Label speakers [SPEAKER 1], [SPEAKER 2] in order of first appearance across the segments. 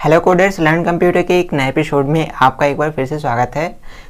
[SPEAKER 1] Hello coders, learn computer के एक नए एपिसोड में आपका एक बार फिर से स्वागत है।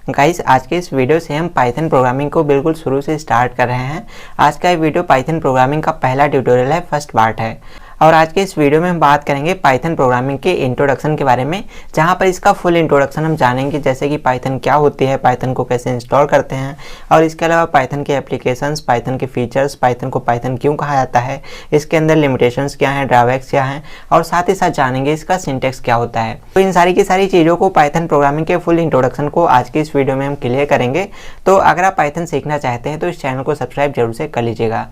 [SPEAKER 1] गाइस, आज के इस वीडियो से हम पाइथन प्रोग्रामिंग को बिल्कुल शुरू से स्टार्ट कर रहे हैं। आज का ये वीडियो पाइथन प्रोग्रामिंग का पहला ट्यूटोरियल है, फर्स्ट पार्ट है। और आज के इस वीडियो में हम बात करेंगे पाइथन प्रोग्रामिंग के इंट्रोडक्शन के बारे में, जहां पर इसका फुल इंट्रोडक्शन हम जानेंगे, जैसे कि पाइथन क्या होती है, पाइथन को कैसे इंस्टॉल करते हैं, और इसके अलावा पाइथन के एप्लीकेशंस, पाइथन के फीचर्स, पाइथन को पाइथन क्यों कहा जाता है, इसके अंदर लिमिटेशंस क्या हैं, ड्रॉबैक्स क्या हैं, और साथ ही साथ जानेंगे इसका सिंटैक्स क्या होता है। तो इन सारी की सारी चीज़ों को, पाइथन प्रोग्रामिंग के फुल इंट्रोडक्शन को आज की इस वीडियो में हम क्लियर करेंगे। तो अगर आप पाइथन सीखना चाहते हैं तो इस चैनल को सब्सक्राइब जरूर से कर लीजिएगा।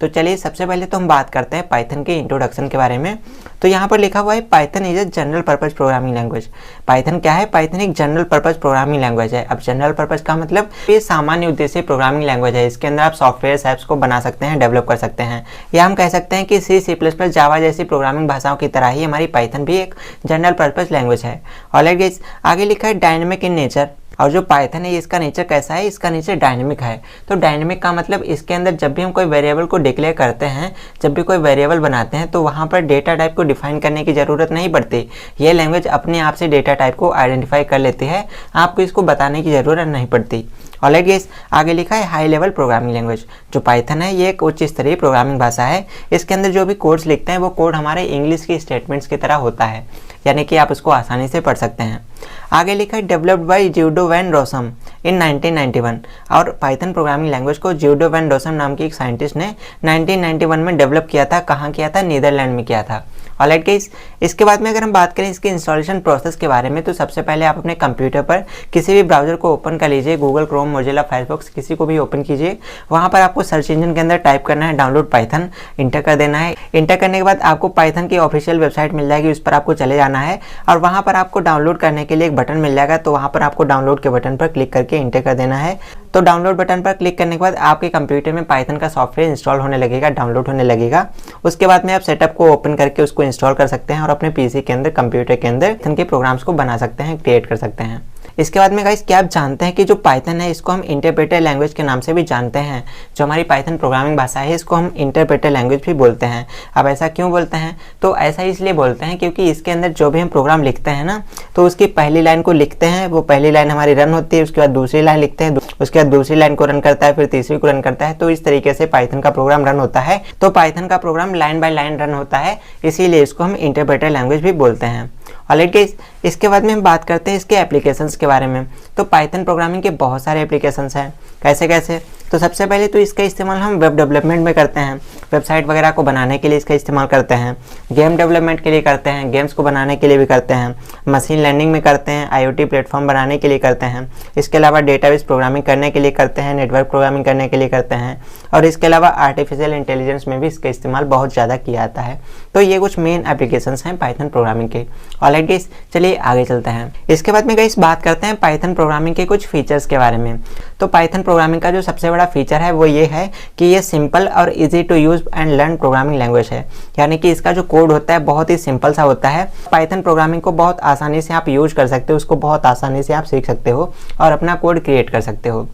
[SPEAKER 1] तो चलिए, सबसे पहले तो हम बात करते हैं पाइथन के इंट्रोडक्शन के बारे में। तो यहाँ पर लिखा हुआ है Python is a general purpose programming language. Python क्या है? पाइथन एक जनरल पर्पस प्रोग्रामिंग लैंग्वेज है। अब जनरल पर्पस का मतलब ये सामान्य उद्देश्य प्रोग्रामिंग लैंग्वेज है। इसके अंदर आप सॉफ्टवेयर ऐप्स को बना सकते हैं, डेवलप कर सकते हैं, या हम कह सकते हैं कि C++, जावा जैसी प्रोग्रामिंग भाषाओं की तरह ही हमारी पाइथन भी एक जनरल पर्पस लैंग्वेज है। ऑलराइट गाइस, आगे लिखा है डायनेमिक इन नेचर। और जो पाइथन है इसका नेचर कैसा है? इसका नेचर डायनेमिक है। तो डायनेमिक का मतलब इसके अंदर जब भी हम कोई वेरिएबल को डिक्लेयर करते हैं, जब भी कोई वेरिएबल बनाते हैं, तो वहाँ पर डेटा टाइप को डिफाइन करने की ज़रूरत नहीं पड़ती। ये लैंग्वेज अपने आप से डेटा टाइप को आइडेंटिफाई कर लेती है, आपको इसको बताने की ज़रूरत नहीं पड़ती। ऑलराइट गाइस, आगे लिखा है हाई लेवल प्रोग्रामिंग लैंग्वेज। जो पाइथन है ये एक उच्च स्तरीय प्रोग्रामिंग भाषा है। इसके अंदर जो भी कोड्स लिखते हैं वो कोड हमारे इंग्लिश की स्टेटमेंट्स की तरह होता है, यानी कि आप उसको आसानी से पढ़ सकते हैं। आगे लिखा है डेवलप्ड बाय जियोडो वैन रोसम इन 1991। और पाइथन प्रोग्रामिंग लैंग्वेज को जियोडो वैन रोसम नाम की एक साइंटिस्ट ने 1991 में डेवलप किया था। कहाँ किया था? नीदरलैंड में किया था। ऑलराइट गाइस, इसके बाद में अगर हम बात करें इसके इंस्टॉलेशन प्रोसेस के बारे में, तो सबसे पहले आप अपने कंप्यूटर पर किसी भी ब्राउजर को ओपन कर लीजिए, गूगल, क्रोम, मोजिला, फायरफॉक्स, किसी को भी ओपन कीजिए। वहाँ पर आपको सर्च इंजन के अंदर टाइप करना है डाउनलोड पाइथन, इंटर कर देना है। इंटर करने के बाद आपको पाइथन की ऑफिशियल वेबसाइट मिल जाएगी, उस पर आपको चले जाना है और वहाँ पर आपको डाउनलोड करने के लिए एक बटन मिल जाएगा। तो वहाँ पर आपको डाउनलोड के बटन पर क्लिक करके इंटर कर देना है। तो डाउनलोड बटन पर क्लिक करने के बाद आपके कंप्यूटर में पाइथन का सॉफ्टवेयर इंस्टॉल होने लगेगा, डाउनलोड होने लगेगा। उसके बाद में आप सेटअप को ओपन करके उसको इंस्टॉल कर सकते हैं और अपने पीसी के अंदर, कंप्यूटर के अंदर पाइथन के प्रोग्राम्स को बना सकते हैं, क्रिएट कर सकते हैं। इसके बाद में गाइस, क्या आप जानते हैं कि जो पाइथन है इसको हम इंटरप्रेटर लैंग्वेज के नाम से भी जानते हैं। जो हमारी पाइथन प्रोग्रामिंग भाषा है इसको हम इंटरप्रेटर लैंग्वेज भी बोलते हैं। अब ऐसा क्यों बोलते हैं? तो ऐसा इसलिए बोलते हैं क्योंकि इसके अंदर जो भी हम प्रोग्राम लिखते हैं ना, तो उसकी पहली लाइन को लिखते हैं, वो पहली लाइन हमारी रन होती है, उसके बाद दूसरी लाइन लिखते हैं, उसके बाद दूसरी लाइन को रन करता है, फिर तीसरी को रन करता है। तो इस तरीके से पाइथन का प्रोग्राम रन होता है। तो पाइथन का program line by line run होता है, इसीलिए इसको हम इंटरप्रेटर लैंग्वेज भी बोलते हैं। ऑलराइट गाइस, इसके बाद में हम बात करते हैं इसके एप्लीकेशंस के बारे में। तो पाइथन प्रोग्रामिंग के बहुत सारे एप्लीकेशंस हैं। कैसे कैसे? तो सबसे पहले तो इसका इस्तेमाल हम वेब डेवलपमेंट में करते हैं, वेबसाइट वगैरह को बनाने के लिए इसका इस्तेमाल करते हैं, गेम डेवलपमेंट के लिए करते हैं, गेम्स को बनाने के लिए भी करते हैं, मशीन लर्निंग में करते हैं, IoT प्लेटफॉर्म बनाने के लिए करते हैं, इसके अलावा डेटाबेस प्रोग्रामिंग करने के लिए करते हैं, नेटवर्क प्रोग्रामिंग करने के लिए करते हैं, और इसके अलावा आर्टिफिशियल इंटेलिजेंस में भी इसका इस्तेमाल बहुत ज़्यादा किया जाता है। तो ये कुछ मेन एप्लीकेशंस हैं पाइथन प्रोग्रामिंग के। ऑलराइट गाइस, चलिए आगे चलते हैं। इसके बाद में गाइस बात करते हैं पाइथन प्रोग्रामिंग के कुछ फीचर्स के बारे में। तो पाइथन प्रोग्रामिंग का जो सबसे बड़ा फीचर है वो ये है कि ये सिंपल और easy to use and learn programming language है, यानी कि इसका जो कोड होता है बहुत ही सिंपल सा होता है। पाइथन प्रोग्रामिंग को बहुत आसानी से आप यूज कर सकते हो, उसको बहुत आसानी से आप सीख सकते हो और अपना कोड क्रिएट कर सकते हो।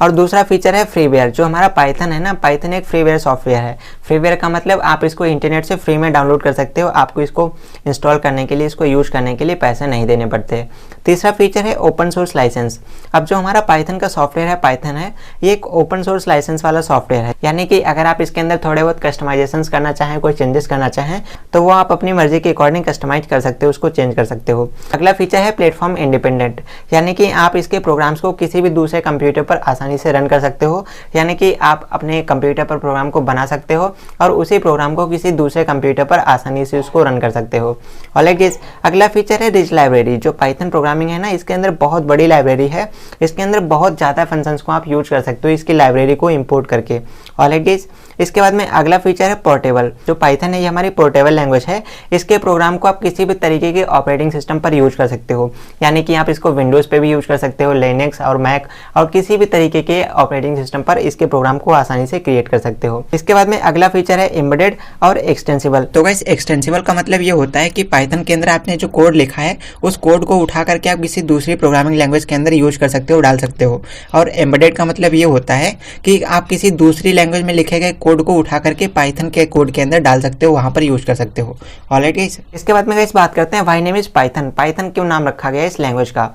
[SPEAKER 1] और दूसरा फीचर है फ्रीवेयर। जो हमारा पाइथन है ना, पाइथन एक फ्रीवेयर सॉफ्टवेयर है। फ्रीवेयर का मतलब आप इसको इंटरनेट से फ्री में डाउनलोड कर सकते हो, आपको इसको इंस्टॉल करने के लिए, इसको यूज करने के लिए पैसे नहीं देने पड़ते। तीसरा फीचर है ओपन सोर्स लाइसेंस। अब जो हमारा पाइथन का सॉफ्टवेयर है, पाइथन है, ये एक ओपन सोर्स लाइसेंस वाला सॉफ्टवेयर है, यानी कि अगर आप इसके अंदर थोड़े बहुत कस्टमाइजेशंस करना चाहें, कोई चेंजेस करना चाहें, तो वो आप अपनी मर्जी के अकॉर्डिंग कस्टमाइज कर सकते हो, उसको चेंज कर सकते हो। अगला फीचर है प्लेटफॉर्म इंडिपेंडेंट, यानी कि आप इसके प्रोग्राम्स को किसी भी दूसरे कंप्यूटर पर आसानी से रन कर सकते हो, यानी कि आप अपने कंप्यूटर पर प्रोग्राम को बना सकते हो और उसी प्रोग्राम को किसी दूसरे कंप्यूटर पर आसानी से उसको रन कर सकते हो। ऑलराइट गाइस, अगला फीचर है रिच लाइब्रेरी। जो पाइथन प्रोग्रामिंग है ना, इसके अंदर बहुत बड़ी लाइब्रेरी है, इसके अंदर बहुत ज़्यादा फंक्शंस को आप यूज कर सकते हो इसकी लाइब्रेरी को इंपोर्ट करके। ऑलराइट गाइस, इसके बाद में अगला फीचर है पोर्टेबल। जो पाइथन है ये हमारी पोर्टेबल लैंग्वेज है, इसके प्रोग्राम को आप किसी भी तरीके के ऑपरेटिंग सिस्टम पर यूज कर सकते हो, यानी कि आप इसको विंडोज़ पे भी यूज कर सकते हो, लिनक्स और मैक और किसी भी तरीके के ऑपरेटिंग सिस्टम पर इसके प्रोग्राम को आसानी से क्रिएट कर सकते हो। इसके बाद में अगला फीचर है एम्बेडेड और एक्सटेंसिबल। तो गाइस, एक्सटेंसिबल का मतलब ये होता है कि पाइथन के अंदर आपने जो कोड लिखा है उस कोड को उठा करके आप किसी दूसरी प्रोग्रामिंग लैंग्वेज के अंदर यूज कर सकते हो, डाल सकते हो। और एम्बेडेड का मतलब ये होता है कि आप किसी दूसरी लैंग्वेज में लिखे गए कोड को उठा करके पाइथन के कोड के अंदर डाल सकते हो, वहाँ पर यूज कर सकते हो। ऑलराइट गाइस, इसके बाद में गाइस बात करते हैं why name is Python. Python क्यों नाम रखा गया है इस लैंग्वेज का।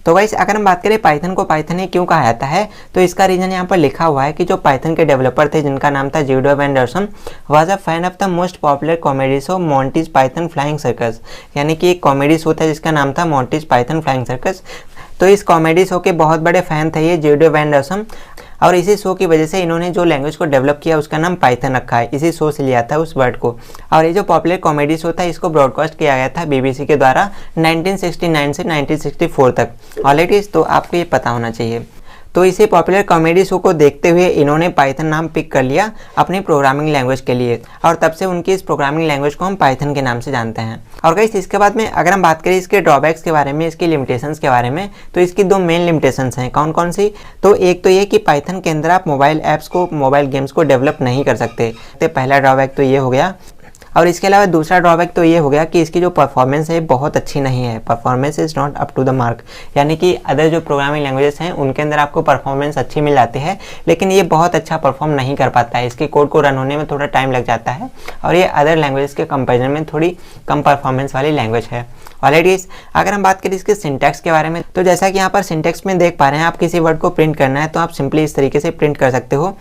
[SPEAKER 1] तो गाइस अगर हम बात करें पाइथन को पाइथन ही क्यों कहा जाता है, तो इसका रीजन यहाँ पर लिखा हुआ है कि जो पाइथन के डेवलपर थे जिनका नाम था Guido van Rossum, was a fan of the most popular comedy show Monty's Python Flying Circus. यानी कि एक कॉमेडी शो था जिसका नाम था मोंटीज पाइथन फ्लाइंग सर्कस। तो इस कॉमेडी शो के बहुत बड़े फैन थे ये ज्यूडो वेंडरसन, और इसी शो की वजह से इन्होंने जो लैंग्वेज को डेवलप किया उसका नाम पाइथन रखा है। इसी शो से लिया था उस वर्ड को। और ये जो पॉपुलर कॉमेडी शो था इसको ब्रॉडकास्ट किया गया था बीबीसी के द्वारा 1969 से 1964 तक। ऑलरेडी तो आपको ये पता होना चाहिए। तो इसी पॉपुलर कॉमेडी शो को देखते हुए इन्होंने पाइथन नाम पिक कर लिया अपनी प्रोग्रामिंग लैंग्वेज के लिए, और तब से उनकी इस प्रोग्रामिंग लैंग्वेज को हम पाइथन के नाम से जानते हैं। और गाइस इसके बाद में अगर हम बात करें इसके ड्रॉबैक्स के बारे में, इसकी लिमिटेशंस के बारे में, तो इसकी दो मेन लिमिटेशंस हैं। कौन कौन सी? तो एक तो ये कि पाइथन के अंदर आप मोबाइल ऐप्स को, मोबाइल गेम्स को डेवलप नहीं कर सकते। तो पहला ड्रॉबैक तो ये हो गया। और इसके अलावा दूसरा ड्रॉबैक तो ये हो गया कि इसकी जो परफॉर्मेंस है बहुत अच्छी नहीं है। Performance is not up to the mark. यानी कि अदर जो प्रोग्रामिंग लैंग्वेजेस हैं उनके अंदर आपको परफॉर्मेंस अच्छी मिल जाती है, लेकिन ये बहुत अच्छा परफॉर्म नहीं कर पाता है। इसके कोड को रन होने में थोड़ा टाइम लग जाता है, और ये अदर लैंग्वेजेस के कंपेरिजन में थोड़ी कम परफॉर्मेंस वाली लैंग्वेज है। ऑलरेडी अगर हम बात करें इसके सिंटैक्स के बारे में, तो जैसा कि यहाँ पर सिंटैक्स में देख पा रहे हैं, आप किसी वर्ड को प्रिंट करना है तो आप सिंपली इस तरीके से प्रिंट कर सकते हो।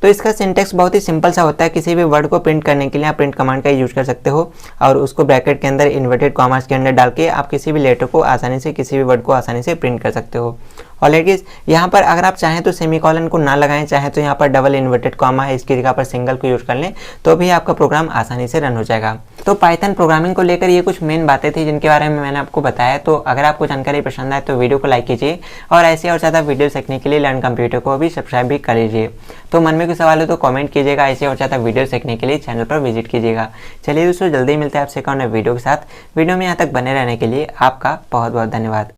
[SPEAKER 1] तो इसका सिंटैक्स बहुत ही सिंपल सा होता है। किसी भी वर्ड को प्रिंट करने के लिए आप प्रिंट कमांड का यूज कर सकते हो, और उसको ब्रैकेट के अंदर इन्वर्टेड कॉमास के अंदर डाल के आप किसी भी लेटर को आसानी से, किसी भी वर्ड को आसानी से प्रिंट कर सकते हो। ऑलरेडी यहाँ पर अगर आप चाहें तो सेमीकोलन को ना लगाएं, चाहें तो यहाँ पर डबल इन्वर्टेड कॉमा है इसकी जगह पर सिंगल को यूज कर लें, तो भी आपका प्रोग्राम आसानी से रन हो जाएगा। तो पाइथन प्रोग्रामिंग को लेकर ये कुछ मेन बातें थी जिनके बारे में मैंने आपको बताया। तो अगर आपको जानकारी पसंद आए तो वीडियो को लाइक कीजिए, और ऐसे और ज़्यादा वीडियो सीखने के लिए लर्न कंप्यूटर को भी सब्सक्राइब भी कर लीजिए। तो मन में कोई सवाल हो तो कमेंट कीजिएगा। ऐसे और ज़्यादा वीडियो सीखने के लिए चैनल पर विजिट कीजिएगा। चलिए दोस्तों, जल्दी मिलते हैं आपसे एक और नए वीडियो के साथ। वीडियो में यहाँ तक बने रहने के लिए आपका बहुत बहुत धन्यवाद।